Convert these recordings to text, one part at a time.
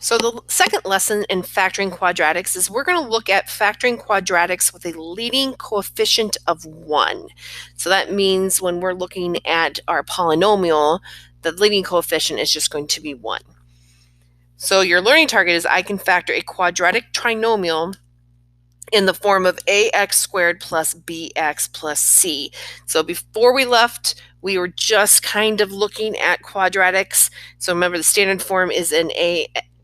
So the second lesson in factoring quadratics is we're going to look at factoring quadratics with a leading coefficient of 1. So that means when we're looking at our polynomial, the leading coefficient is just going to be 1. So your learning target is I can factor a quadratic trinomial in the form of ax squared plus bx plus c. So before we left, we were just kind of looking at quadratics. So remember, the standard form is in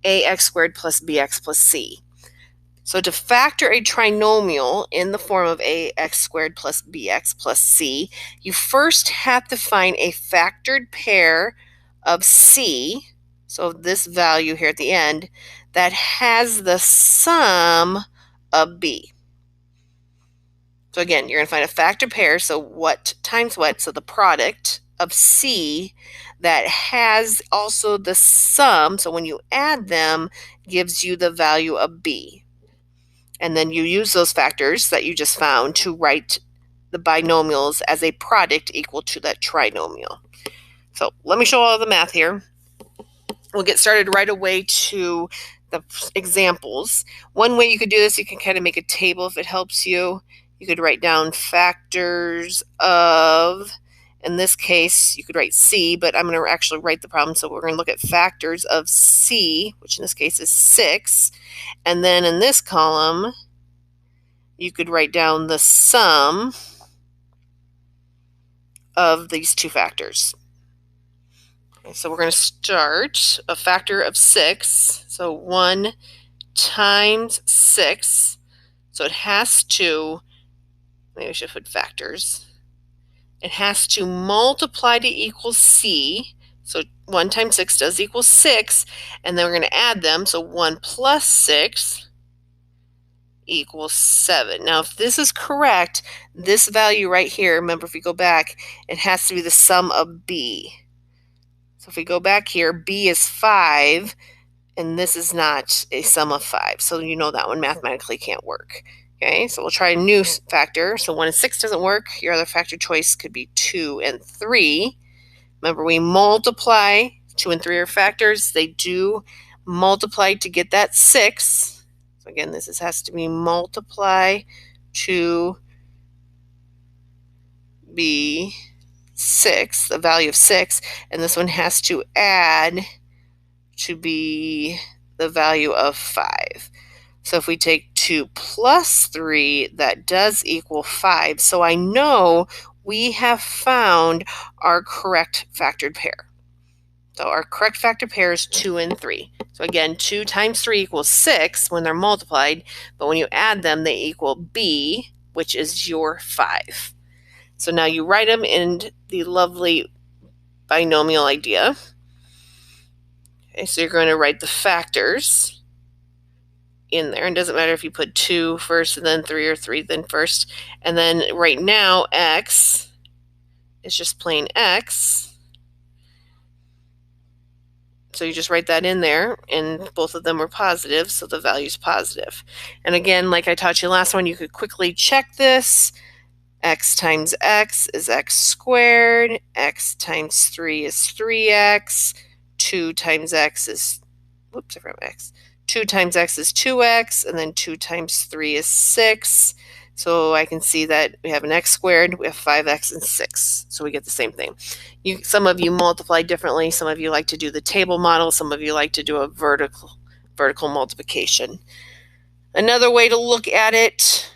ax squared plus bx plus c. So to factor a trinomial in the form of ax squared plus bx plus c, you first have to find a factored pair of c, so this value here at the end, that has the sum of b. So again, you're going to find a factored pair, so what times what, so the product of c that has also the sum, so when you add them, gives you the value of b. And then you use those factors that you just found to write the binomials as a product equal to that trinomial. So let me show all the math here. We'll get started right away to the examples. One way you could do this, you can kind of make a table if it helps you. You could write down factors of, in this case, you could write c, but I'm going to actually write the problem. So we're going to look at factors of c, which in this case is 6. And then in this column, you could write down the sum of these two factors. Okay, so we're going to start a factor of 6. So 1 times 6. So it has to, maybe I should put factors. It has to multiply to equal c. So 1 times 6 does equal 6. And then we're going to add them. So 1 plus 6 equals 7. Now, if this is correct, this value right here, remember if we go back, it has to be the sum of b. So if we go back here, b is 5, and this is not a sum of 5. So you know that one mathematically can't work. Okay, so we'll try a new factor. So 1 and 6 doesn't work. Your other factor choice could be 2 and 3. Remember, we multiply. 2 and 3 are factors. They do multiply to get that 6. So again, this has to be multiply to be 6, the value of 6. And this one has to add to be the value of 5. So if we take 2 plus 3, that does equal 5. So I know we have found our correct factored pair. So our correct factor pair is 2 and 3. So again, 2 times 3 equals 6 when they're multiplied, but when you add them, they equal b, which is your 5. So now you write them in the lovely binomial idea. Okay, so you're going to write the factors in there. And it doesn't matter if you put 2 first and then 3 or 3 then first. And then right now, x is just plain x. So you just write that in there, and both of them are positive, so the value is positive. And again, like I taught you last one, you could quickly check this. X times x is x squared. X times 3 is 3x. 2 times x is, whoops, I forgot x. 2 times x is 2x, and then 2 times 3 is 6. So I can see that we have an x squared, we have 5x and 6. So we get the same thing. Some of you multiply differently. Some of you like to do the table model. Some of you like to do a vertical multiplication. Another way to look at it,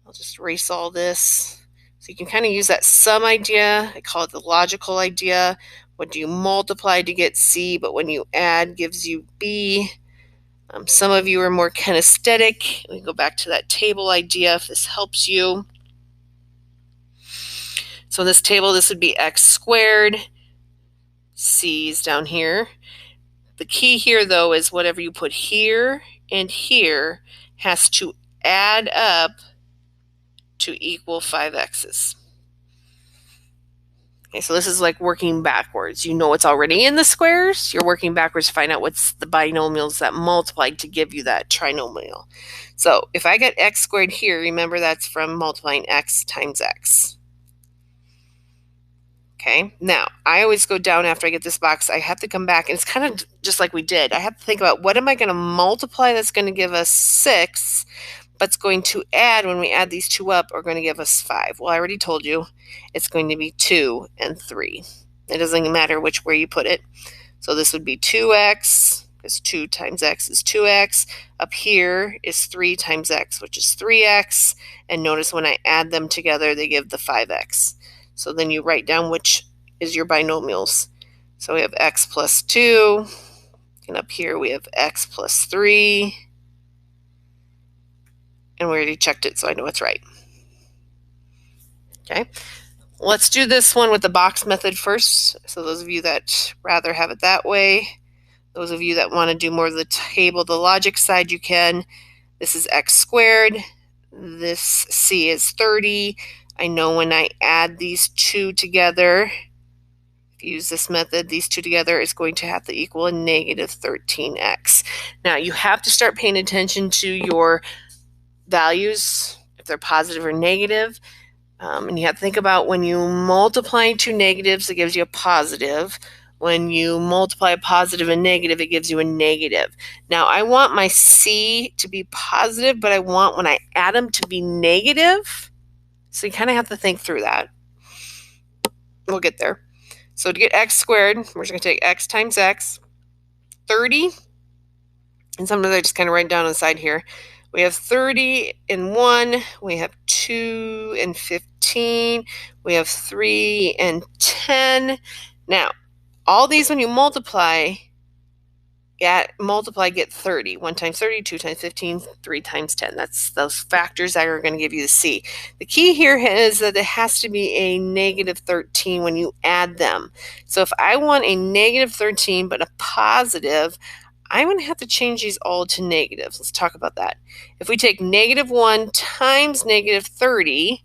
I'll just erase all this. So you can kind of use that sum idea. I call it the logical idea. What do you multiply to get c, but when you add gives you b. Some of you are more kinesthetic. We go back to that table idea if this helps you. So in this table, this would be x squared. C is down here. The key here, though, is whatever you put here and here has to add up to equal 5x's. Okay, so this is like working backwards. You know what's already in the squares. You're working backwards to find out what's the binomials that multiplied to give you that trinomial. So if I get x squared here, remember that's from multiplying x times x. Okay, now I always go down after I get this box. I have to come back, and it's kind of just like we did. I have to think about what am I going to multiply that's going to give us 6, but's going to add, when we add these two up, are going to give us 5. Well, I already told you it's going to be 2 and 3. It doesn't matter which where you put it. So this would be 2x, because 2 times x is 2x. Up here is 3 times x, which is 3x. And notice when I add them together, they give the 5x. So then you write down which is your binomials. So we have x plus 2, and up here we have x plus 3. And we already checked it, so I know it's right. Okay, let's do this one with the box method first. So those of you that rather have it that way, those of you that want to do more of the table, the logic side, you can. This is x squared. This c is 30. I know when I add these two together, if you use this method, these two together is going to have to equal a negative 13x. Now you have to start paying attention to your values, if they're positive or negative. And you have to think about when you multiply two negatives, it gives you a positive. When you multiply a positive and negative, it gives you a negative. Now, I want my c to be positive, but I want when I add them to be negative. So you kind of have to think through that. We'll get there. So to get x squared, we're just going to take x times x, 30. And sometimes I just kind of write down on the side here. We have 30 and 1. We have 2 and 15. We have 3 and 10. Now, all these when you multiply, get 30. 1 times 30, 2 times 15, 3 times 10. That's those factors that are going to give you the c. The key here is that it has to be a negative 13 when you add them. So if I want a negative 13 but a positive, I'm going to have to change these all to negatives. Let's talk about that. If we take negative 1 times negative 30,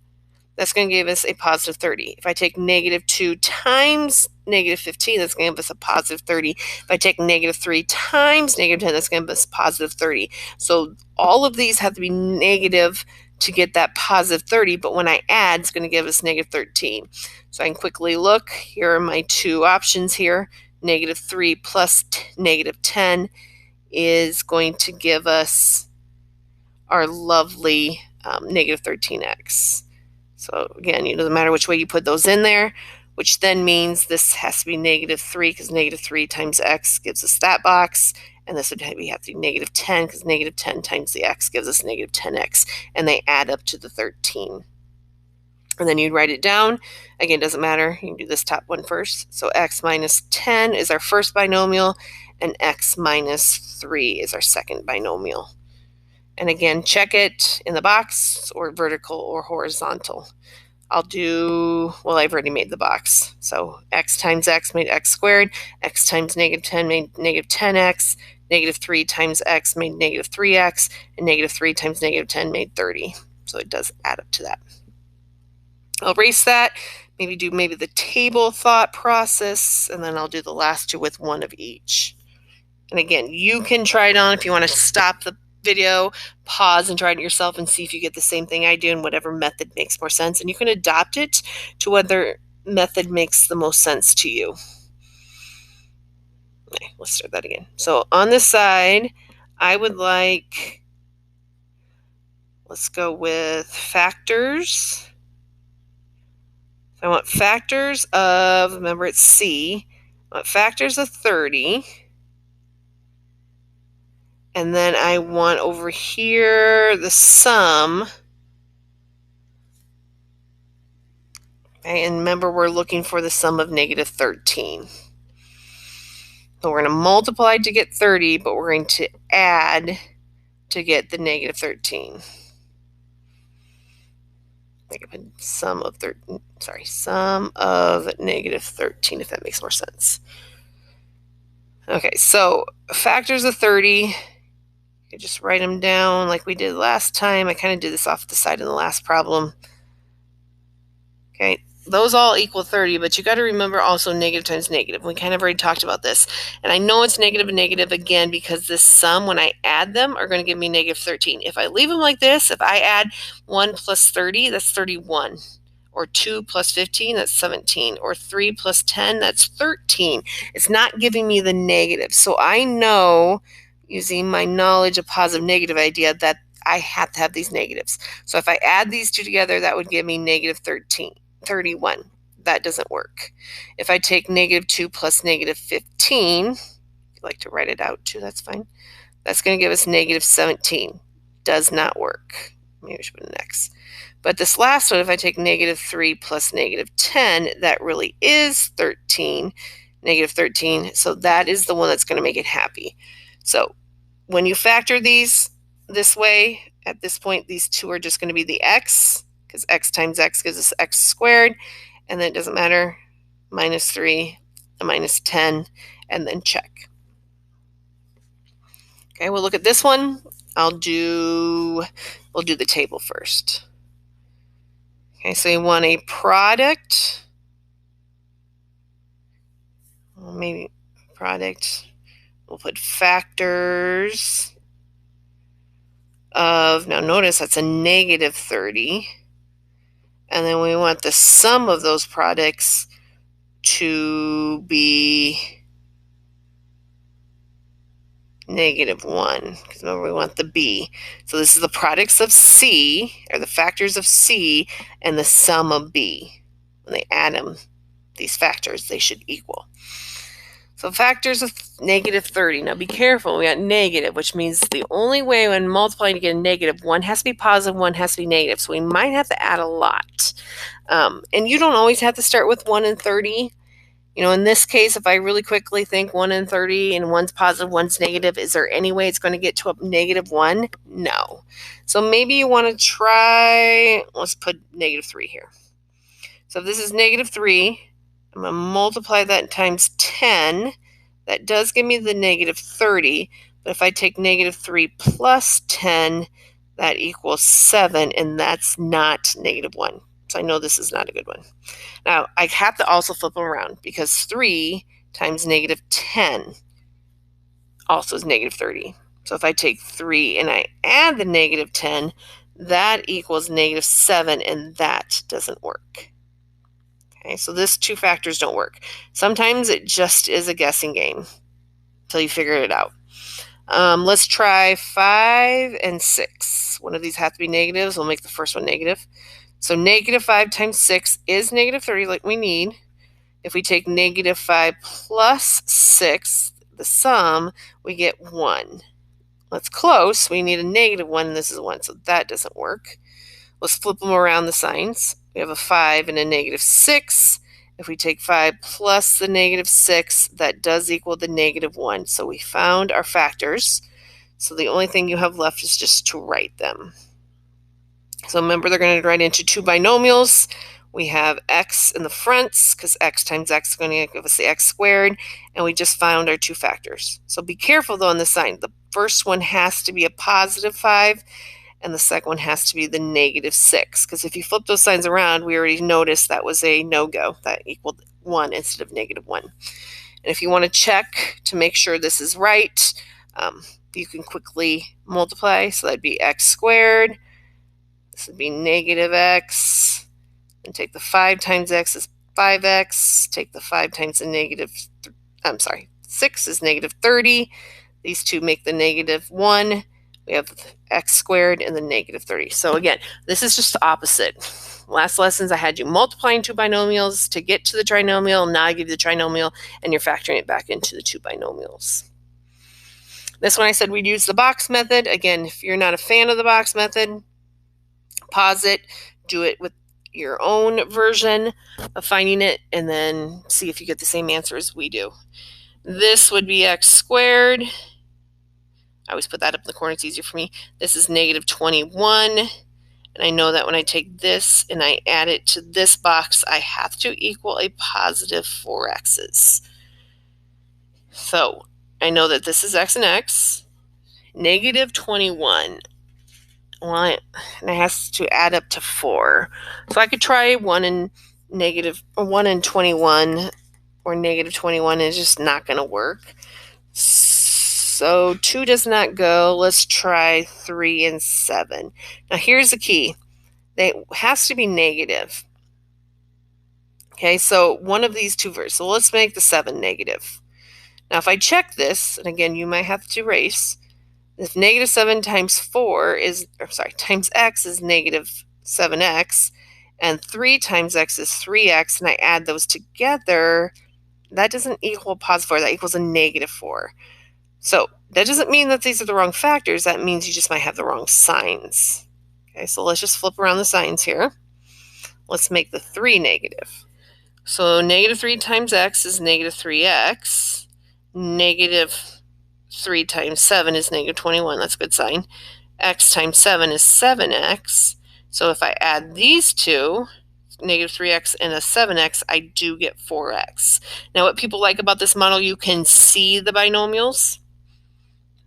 that's going to give us a positive 30. If I take negative 2 times negative 15, that's going to give us a positive 30. If I take negative 3 times negative 10, that's going to give us positive 30. So all of these have to be negative to get that positive 30, but when I add, it's going to give us negative 13. So I can quickly look. Here are my two options here. Negative 3 plus negative 10 is going to give us our lovely negative 13x. So again, it doesn't matter which way you put those in there, which then means this has to be negative 3 because negative 3 times x gives us that box. And this would have to be negative 10 because negative 10 times the x gives us negative 10x. And they add up to the 13. And then you'd write it down. Again, it doesn't matter. You can do this top one first. So x minus 10 is our first binomial, and x minus 3 is our second binomial. And again, check it in the box or vertical or horizontal. I've already made the box. So x times x made x squared, x times negative 10 made negative 10x, negative 3 times x made negative 3x, and negative 3 times negative 10 made 30. So it does add up to that. I'll erase that, maybe do the table thought process, and then I'll do the last two with one of each. And again, you can try it on if you want to stop the video, pause and try it yourself and see if you get the same thing I do and whatever method makes more sense. And you can adopt it to whatever method makes the most sense to you. Okay, let's start that again. So on this side, I would like, let's go with factors. I want factors of, remember it's C, I want factors of 30. And then I want over here the sum. Okay, and remember we're looking for the sum of negative 13. So we're going to multiply to get 30, but we're going to add to get the negative 13. Sum of negative 13, if that makes more sense. Okay, so factors of 30, you just write them down like we did last time. I kind of did this off the side in the last problem. Okay, those all equal 30, but you got to remember also negative times negative. We kind of already talked about this. And I know it's negative and negative again because this sum, when I add them, are going to give me negative 13. If I leave them like this, if I add 1 plus 30, that's 31. or 2 plus 15, that's 17, or 3 plus 10, that's 13. It's not giving me the negative. So I know, using my knowledge of positive negative idea, that I have to have these negatives. So if I add these two together, that would give me negative 31. That doesn't work. If I take negative 2 plus negative 15, if you'd like to write it out too, that's fine. That's going to give us negative 17. Does not work. Maybe we should put an X. But this last one, if I take negative 3 plus negative 10, that really is 13, negative 13. So that is the one that's going to make it happy. So when you factor these this way, at this point, these two are just going to be the X, because X times X gives us X squared. And then it doesn't matter, minus 3, and minus 10, and then check. Okay, we'll look at this one. We'll do the table first. Okay, so you want a product. Well, maybe product. We'll put factors of, now notice that's a negative 30. And then we want the sum of those products to be negative 1, because remember we want the B. So this is the products of C, or the factors of C, and the sum of B. When they add them, these factors, they should equal. So factors of negative 30. Now be careful, we got negative, which means the only way when multiplying to get a negative, one has to be positive, one has to be negative. So we might have to add a lot. And you don't always have to start with 1 and 30. You know, in this case, if I really quickly think 1 and 30 and one's positive, one's negative, is there any way it's going to get to a negative 1? No. So maybe you want to try, let's put negative 3 here. So if this is negative 3, I'm going to multiply that times 10. That does give me the negative 30. But if I take negative 3 plus 10, that equals 7, and that's not negative 1. So I know this is not a good one. Now, I have to also flip them around, because 3 times negative 10 also is negative 30. So if I take 3 and I add the negative 10, that equals negative 7, and that doesn't work. Okay, so these two factors don't work. Sometimes it just is a guessing game until you figure it out. Let's try 5 and 6. One of these have to be negatives. We'll make the first one negative. So negative 5 times 6 is negative 30, like we need. If we take negative 5 plus 6, the sum, we get 1. That's close. We need a negative 1, and this is 1, so that doesn't work. Let's flip them around the signs. We have a 5 and a negative 6. If we take 5 plus the negative 6, that does equal the negative 1. So we found our factors. So the only thing you have left is just to write them. So remember, they're going to write into two binomials. We have x in the fronts, because x times x is going to give us the x squared, and we just found our two factors. So be careful, though, on the sign. The first one has to be a positive 5, and the second one has to be the negative 6, because if you flip those signs around, we already noticed that was a no-go. That equaled 1 instead of negative 1. And if you want to check to make sure this is right, you can quickly multiply. So that'd be x squared. This would be negative x. And take the 5 times x is 5x. Take the 5 times the negative, 6 is negative 30. These two make the negative 1. We have x squared and the negative 30. So again, this is just the opposite. Last lessons, I had you multiplying two binomials to get to the trinomial. Now I give you the trinomial, and you're factoring it back into the two binomials. This one I said we'd use the box method. Again, if you're not a fan of the box method, pause it, do it with your own version of finding it, and then see if you get the same answer as we do. This would be x squared. I always put that up in the corner, it's easier for me. This is negative 21, and I know that when I take this and I add it to this box, I have to equal a positive 4x's. So I know that this is x and x. Negative 21. Well, and it has to add up to 4. So I could try 1 and 21, or negative 21 is just not going to work. So 2 does not go. Let's try 3 and 7. Now here's the key. It has to be negative. Okay, so one of these two values. So let's make the 7 negative. Now if I check this, and again you might have to erase, if negative 7 times 4 is, times x is negative 7x, and 3 times x is 3x, and I add those together, that doesn't equal positive 4, that equals a negative 4. So that doesn't mean that these are the wrong factors, that means you just might have the wrong signs. Okay, so let's just flip around the signs here. Let's make the 3 negative. So negative 3 times x is negative 3x. Negative 3 times 7 is negative 21. That's a good sign. X times 7 is 7x. So if I add these two, negative 3x and a 7x, I do get 4x. Now what people like about this model, you can see the binomials,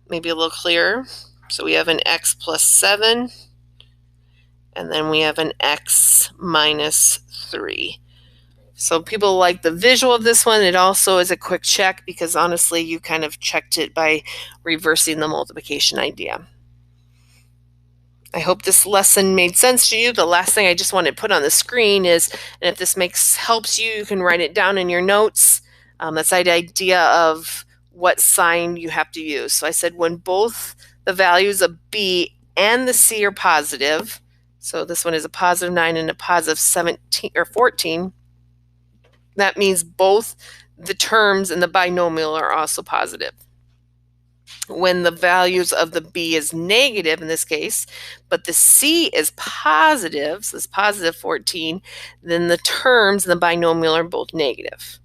maybe a little clearer. So we have an x plus 7, and then we have an x minus 3. So people like the visual of this one. It also is a quick check because honestly, you kind of checked it by reversing the multiplication idea. I hope this lesson made sense to you. The last thing I just want to put on the screen is, and if this helps you, you can write it down in your notes. That's the idea of what sign you have to use. So I said when both the values of B and the C are positive, so this one is a positive 9 and a positive 17 or 14, that means both the terms in the binomial are also positive. When the values of the B is negative in this case, but the C is positive, so it's positive 14, then the terms in the binomial are both negative.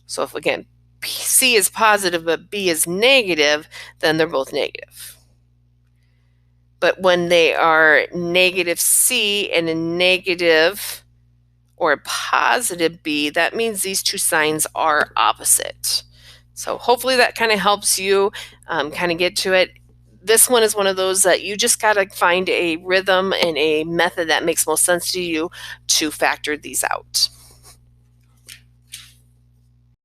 So if again, C is positive but B is negative, then they're both negative. But when they are negative C and a negative or a positive B, that means these two signs are opposite. So hopefully that kind of helps you kind of get to it. This one is one of those that you just got to find a rhythm and a method that makes most sense to you to factor these out.